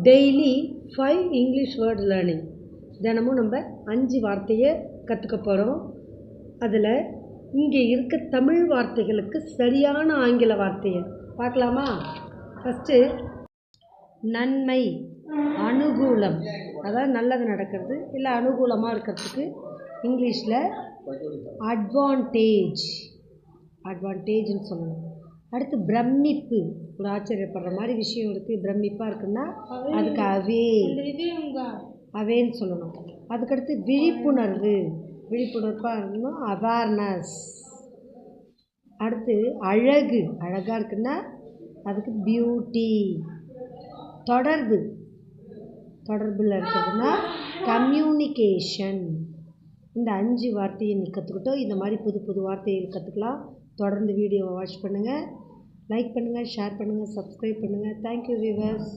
Daily 5 English word learning. தினமும் நம்ம 5 வார்த்தையை கற்றுக்க போகிறோம். அதில் இங்கே இருக்க தமிழ் வார்த்தைகளுக்கு சரியான ஆங்கில வார்த்தையை பார்க்கலாமா? ஃபஸ்ட்டு நன்மை, அனுகூலம், அதாவது நல்லது நடக்கிறது இல்லை அனுகூலமாக இருக்கிறதுக்கு இங்கிலீஷில் அட்வான்டேஜ்னு சொல்லணும். அடுத்து பிரமிப்பு, ஒரு ஆச்சரியப்படுற மாதிரி விஷயம் இருக்குது, பிரமிப்பாக இருக்குன்னா அதுக்கு அவேன்னு சொல்லணும். அதுக்கடுத்து விழிப்புணர்வாக இருக்கணும், அவேர்னஸ். அடுத்து அழகாக இருக்குன்னா அதுக்கு பியூட்டி. தொடர்பில் இருக்கிறதுனா கம்யூனிகேஷன். இந்த 5 வார்த்தையை நீ கற்றுக்கிட்டோம். இந்த மாதிரி புது புது வார்த்தைகள் கற்றுக்கலாம். தொடர்ந்து வீடியோவை வாட்ச் பண்ணுங்கள், லைக் பண்ணுங்கள், ஷேர் பண்ணுங்கள், சப்ஸ்கிரைப் பண்ணுங்கள். Thank you viewers.